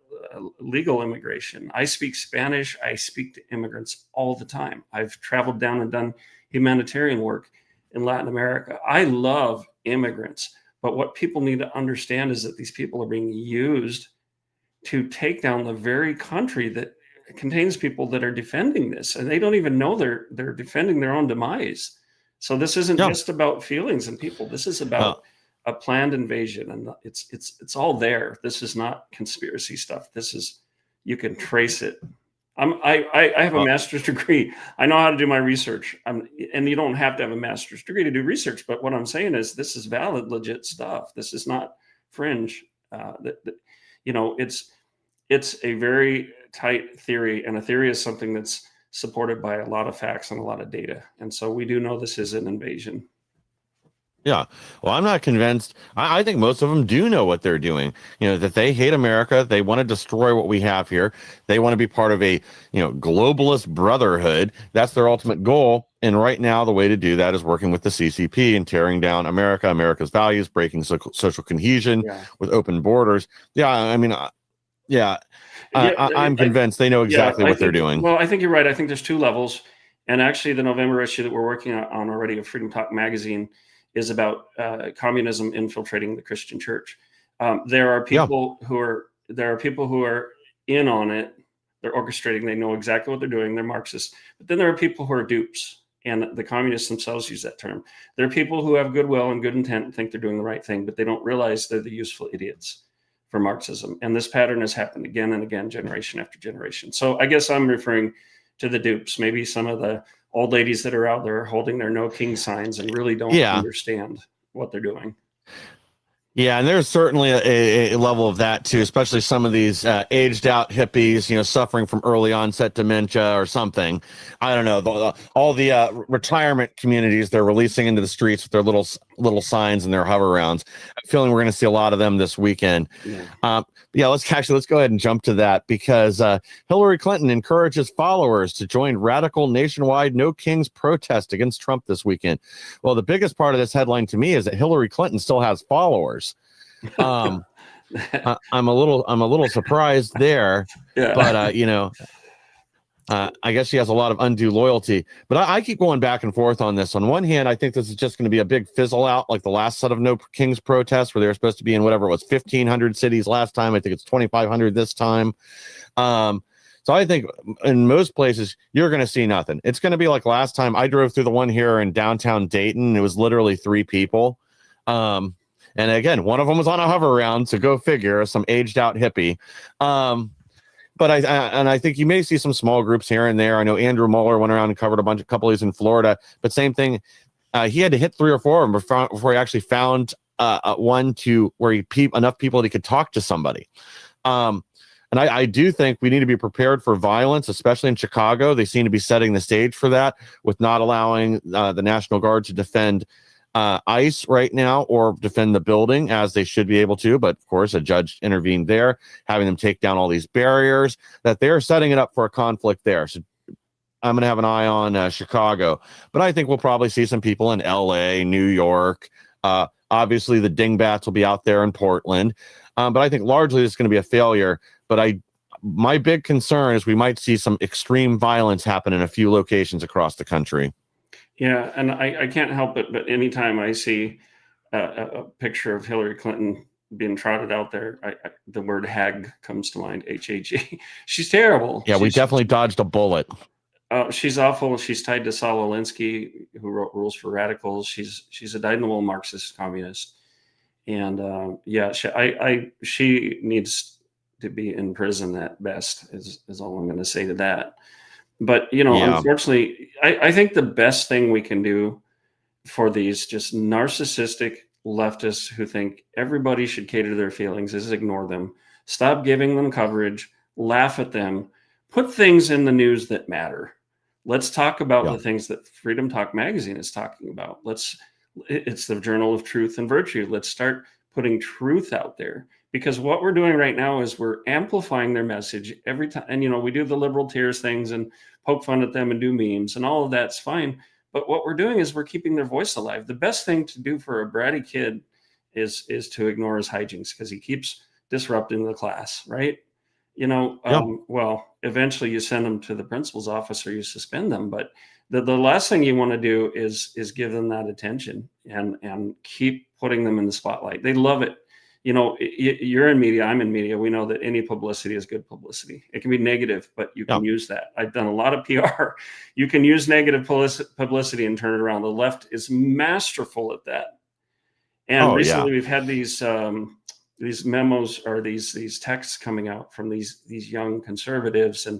legal immigration. I speak Spanish. I speak to immigrants all the time. I've traveled down and done humanitarian work in Latin America. I love immigrants. But what people need to understand is that these people are being used to take down the very country that contains people that are defending this. And they don't even know they're defending their own demise. So this isn't just about feelings and people. This is about a planned invasion, and it's all there. This is not conspiracy stuff. You can trace it. I have a master's degree. I know how to do my research. And you don't have to have a master's degree to do research. But what I'm saying is this is valid, legit stuff. This is not fringe. It's a very tight theory, and a theory is something that's supported by a lot of facts and a lot of data. And so we do know this is an invasion. Yeah. Well, I'm not convinced. I think most of them do know what they're doing, that they hate America. They want to destroy what we have here. They want to be part of a, globalist brotherhood. That's their ultimate goal. And right now, the way to do that is working with the CCP and tearing down America's values, breaking social cohesion with open borders. Yeah. I mean, I'm convinced they know exactly what they're doing. Well, I think you're right. I think there's two levels. And actually, the November issue that we're working on already of Freedom Talk magazine is about communism infiltrating the Christian church. There are people who are in on it. They're orchestrating. They know exactly what they're doing. They're Marxists. But then there are people who are dupes, and the communists themselves use that term. There are people who have goodwill and good intent and think they're doing the right thing, but they don't realize they're the useful idiots for Marxism. And this pattern has happened again and again, generation after generation. So I guess I'm referring to the dupes, maybe some of the old ladies that are out there holding their no king signs and really don't understand what they're doing. Yeah, and there's certainly a level of that too, especially some of these aged out hippies, suffering from early onset dementia or something. I don't know. All the retirement communities they're releasing into the streets with their little signs and their hover rounds. I'm feeling we're going to see a lot of them this weekend. Let's go ahead and jump to that because Hillary Clinton encourages followers to join radical nationwide No Kings protest against Trump this weekend. Well, the biggest part of this headline to me is that Hillary Clinton still has followers. I'm a little surprised there, but I guess she has a lot of undue loyalty. But I keep going back and forth on this. On one hand, I think this is just going to be a big fizzle out, like the last set of No Kings protests, where they were supposed to be in whatever it was 1,500 cities last time. I think it's 2,500 this time. So I think in most places you're going to see nothing. It's going to be like last time. I drove through the one here in downtown Dayton. It was literally 3 people. And again, one of them was on a hover round, so go figure, some aged out hippie. But I think you may see some small groups here and there. I know Andrew Mueller went around and covered a couple of these in Florida, but same thing. He had to hit 3 or 4 of them before he actually found one to where enough people that he could talk to somebody. And I do think we need to be prepared for violence, especially in Chicago. They seem to be setting the stage for that with not allowing the National Guard to defend ICE right now or defend the building as they should be able to. But of course, a judge intervened there, having them take down all these barriers, that they're setting it up for a conflict there. So I'm going to have an eye on Chicago. But I think we'll probably see some people in LA, New York. Obviously, the dingbats will be out there in Portland. But I think largely it's going to be a failure. But my big concern is we might see some extreme violence happen in a few locations across the country. Yeah, and I can't help it, but anytime I see a picture of Hillary Clinton being trotted out there, the word hag comes to mind, H-A-G. She's terrible. Yeah, we definitely dodged a bullet. She's awful. She's tied to Saul Alinsky, who wrote Rules for Radicals. She's a dyed-in-the-wool Marxist communist. And she needs to be in prison at best, is all I'm going to say to that. But, unfortunately, I think the best thing we can do for these just narcissistic leftists who think everybody should cater to their feelings is ignore them. Stop giving them coverage, laugh at them, put things in the news that matter. Let's talk about the things that Freedom Talk Magazine is talking about. It's the Journal of Truth and Virtue. Let's start putting truth out there, because what we're doing right now is we're amplifying their message every time. And, we do the liberal tears things and poke fun at them and do memes, and all of that's fine. But what we're doing is we're keeping their voice alive. The best thing to do for a bratty kid is to ignore his hijinks, because he keeps disrupting the class, right? Well, eventually you send them to the principal's office or you suspend them. But the last thing you want to do is give them that attention and keep putting them in the spotlight. They love it. You're in media, I'm in media. We know that any publicity is good publicity. It can be negative, but you can use that. I've done a lot of PR. You can use negative publicity and turn it around. The left is masterful at that. And recently we've had these memos or these texts coming out from these young conservatives, and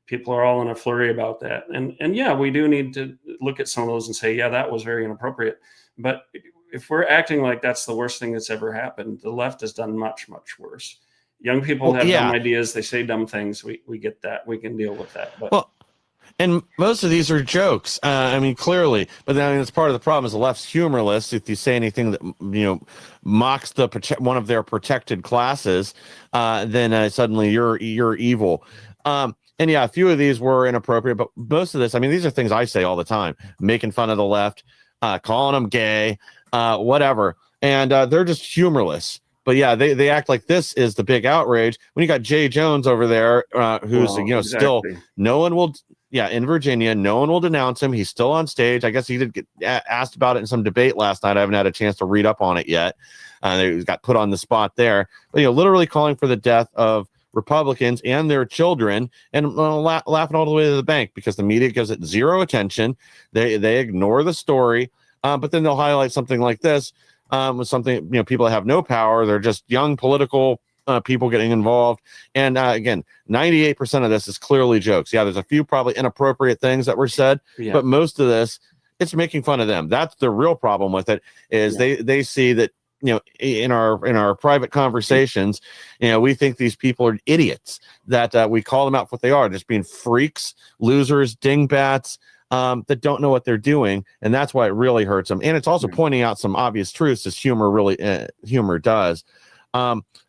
people are all in a flurry about that. And yeah, we do need to look at some of those and say, yeah, that was very inappropriate. But if we're acting like that's the worst thing that's ever happened, the left has done much, much worse. Young people have dumb ideas. They say dumb things. We get that. We can deal with that. But and most of these are jokes. Clearly, but that's part of the problem is the left's humorless. If you say anything that mocks one of their protected classes, then suddenly you're evil. And yeah, a few of these were inappropriate, but most of this, these are things I say all the time, making fun of the left, calling them gay, whatever. And they're just humorless. But yeah, they act like this is the big outrage when you got Jay Jones over there, who's still no one will. Yeah, in Virginia, no one will denounce him. He's still on stage. I guess he did get asked about it in some debate last night. I haven't had a chance to read up on it yet. He got put on the spot there. But literally calling for the death of Republicans and their children, and laughing all the way to the bank because the media gives it zero attention. They ignore the story, but then they'll highlight something like this with something people that have no power. They're just young political people getting involved. And again, 98% of this is clearly jokes. Yeah, there's a few probably inappropriate things that were said, but most of this, it's making fun of them. That's the real problem with it, is they see that, in our private conversations, we think these people are idiots, that we call them out for what they are, just being freaks, losers, dingbats, that don't know what they're doing. And that's why it really hurts them. And it's also pointing out some obvious truths, as humor does.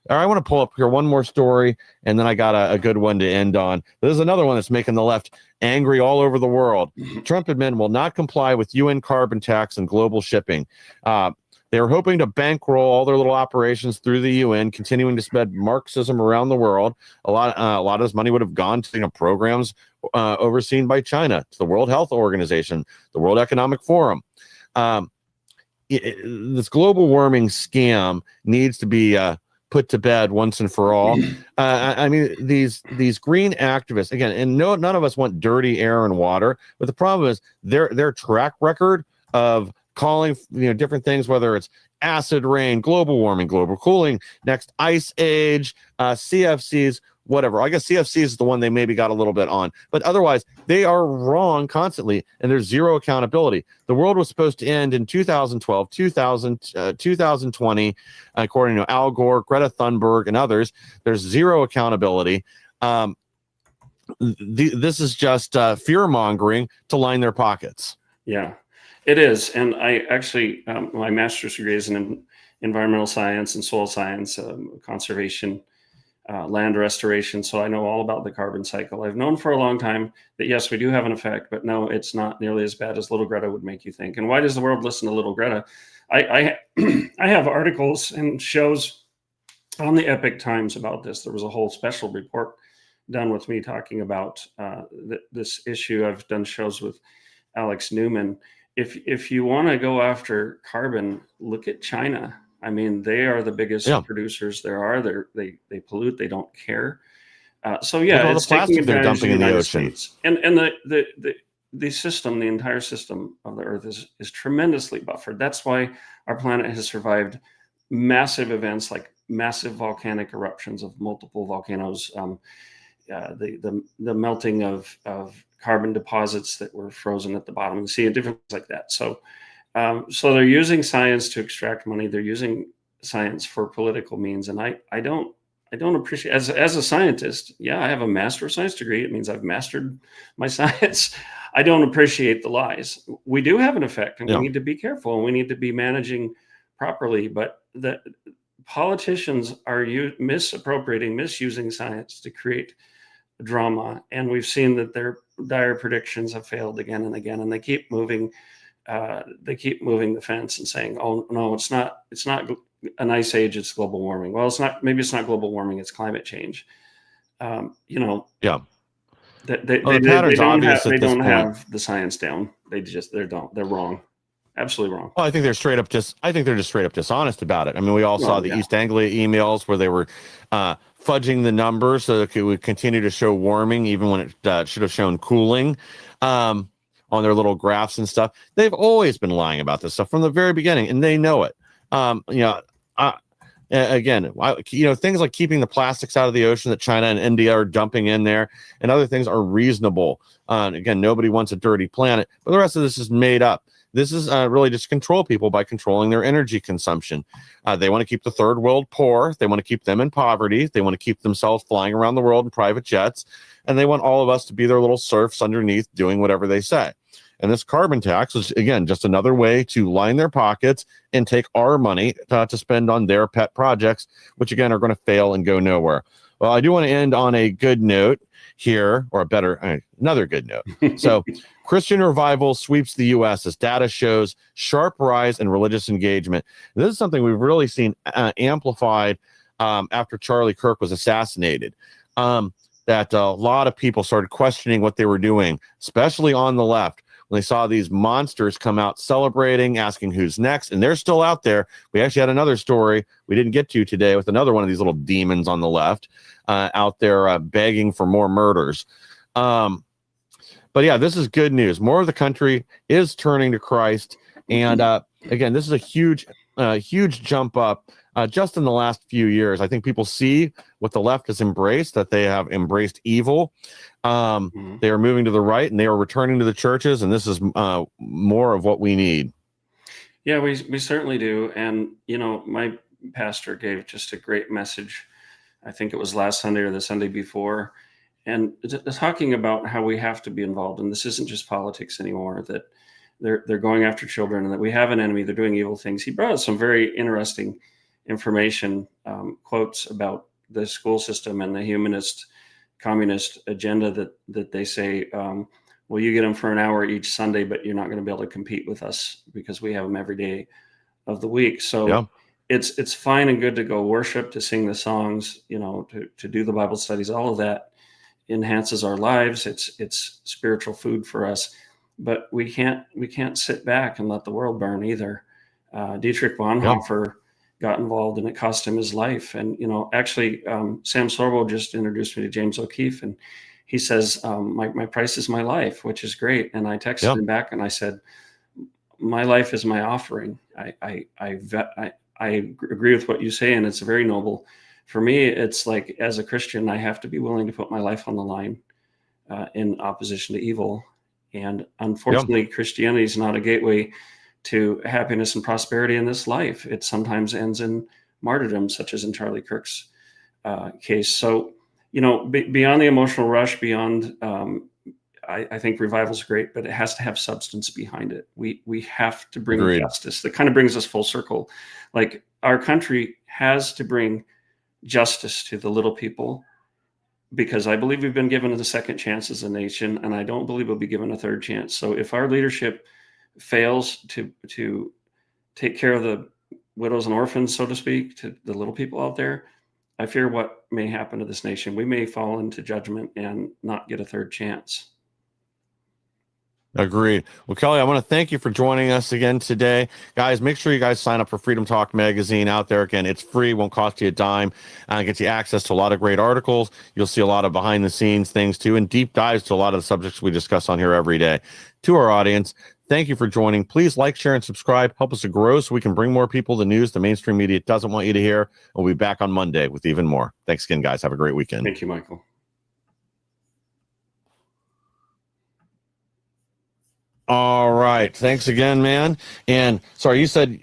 I want to pull up here one more story, and then I got a good one to end on. There's another one that's making the left angry all over the world. Trump admin will not comply with UN carbon tax and global shipping. They were hoping to bankroll all their little operations through the UN, continuing to spread Marxism around the world. A lot of this money would have gone to programs overseen by China. It's the World Health Organization, the World Economic Forum. This global warming scam needs to be put to bed once and for all. I mean, these green activists, again, and none of us want dirty air and water, but the problem is their track record of calling different things, whether it's acid rain, global warming, global cooling, next ice age, CFCs, whatever. I guess CFCs is the one they maybe got a little bit on, but otherwise they are wrong constantly, and there's zero accountability. The world was supposed to end in 2012, 2020, according to Al Gore, Greta Thunberg, and others. There's zero accountability. This is just fear mongering to line their pockets. Yeah, it is. And I actually, my master's degree is in environmental science and soil science, conservation, land restoration. So I know all about the carbon cycle. I've known for a long time that, yes, we do have an effect, but no, it's not nearly as bad as Little Greta would make you think. And why does the world listen to Little Greta? I have articles and shows on the Epic Times about this. There was a whole special report done with me talking about this issue. I've done shows with Alex Newman. If you want to go after carbon, look at China. I mean, they are the biggest producers there are. They pollute. They don't care. So yeah, it's taking advantage of the United States. And the system, the entire system of the Earth is tremendously buffered. That's why our planet has survived massive events like massive volcanic eruptions of multiple volcanoes, the melting of carbon deposits that were frozen at the bottom of the sea, and different things like that. So they're using science to extract money. They're using science for political means, and I don't appreciate, as a scientist. Yeah, I have a Master of Science degree. It means I've mastered my science. I don't appreciate the lies. We do have an effect, and we need to be careful, and we need to be managing properly. But the politicians are misusing science to create drama, and we've seen that their dire predictions have failed again and again, and they keep moving the fence and saying, oh no, it's not an ice age, it's global warming. Well, maybe it's not global warming, it's climate change. The they don't have the science down. They're wrong. Absolutely wrong. Well, I think they're straight up dishonest about it. I mean, we all saw the East Anglia emails where they were fudging the numbers so that it would continue to show warming even when it should have shown cooling on their little graphs and stuff. They've always been lying about this stuff from the very beginning, and they know it. Again, things like keeping the plastics out of the ocean that China and India are dumping in there and other things are reasonable. Again, nobody wants a dirty planet, but the rest of this is made up. This is really just control people by controlling their energy consumption. They want to keep the third world poor. They want to keep them in poverty. They want to keep themselves flying around the world in private jets. And they want all of us to be their little serfs underneath doing whatever they say. And this carbon tax is, again, just another way to line their pockets and take our money to spend on their pet projects, which, again, are going to fail and go nowhere. Well, I do want to end on a good note here, or another good note. So Christian revival sweeps the U.S. as data shows sharp rise in religious engagement. And this is something we've really seen amplified after Charlie Kirk was assassinated. That a lot of people started questioning what they were doing, especially on the left, when they saw these monsters come out celebrating, asking who's next, and they're still out there. We actually had another story we didn't get to today with another one of these little demons on the left out there begging for more murders. But yeah, this is good news. More of the country is turning to Christ. And again, this is a huge jump up just in the last few years. I think people see what the left has embraced, that they have embraced evil. They are moving to the right and they are returning to the churches. And this is more of what we need. Yeah, we certainly do. And, my pastor gave just a great message. I think it was last Sunday or the Sunday before. And talking about how we have to be involved. And this isn't just politics anymore, that they're going after children and that we have an enemy. They're doing evil things. He brought us some very interesting information, quotes about the school system and the humanist communist agenda that they say, well, you get them for an hour each Sunday, but you're not going to be able to compete with us because we have them every day of the week. So it's fine and good to go worship, to sing the songs, to do the Bible studies, all of that enhances our lives. It's spiritual food for us, but we can't sit back and let the world burn either. Dietrich Bonhoeffer got involved, and it cost him his life. And actually, Sam Sorbo just introduced me to James O'Keefe, and he says, my price is my life, which is great. And I texted him back and I said, my life is my offering. I agree with what you say, and it's very noble. For me, it's like, as a Christian, I have to be willing to put my life on the line in opposition to evil. And unfortunately, Christianity is not a gateway to happiness and prosperity in this life. It sometimes ends in martyrdom, such as in Charlie Kirk's case. So, beyond the emotional rush, beyond, I think revival is great, but it has to have substance behind it. We have to bring justice. That kind of brings us full circle. Like, our country has to bring justice to the little people, because I believe we've been given a second chance as a nation, and I don't believe we'll be given a third chance. So if our leadership fails to take care of the widows and orphans, so to speak, to the little people out there, I fear what may happen to this nation. We may fall into judgment and not get a third chance. Agreed. Well, Kelly, I want to thank you for joining us again today. Guys, make sure you guys sign up for Freedom Talk magazine out there. Again, it's free, won't cost you a dime. Gets you access to a lot of great articles. You'll see a lot of behind the scenes things too, and deep dives to a lot of the subjects we discuss on here every day. To our audience, thank you for joining. Please like, share, and subscribe. Help us to grow so we can bring more people the news the mainstream media doesn't want you to hear. We'll be back on Monday with even more. Thanks again, guys. Have a great weekend. Thank you, Michael. All right. Thanks again, man. And sorry, you said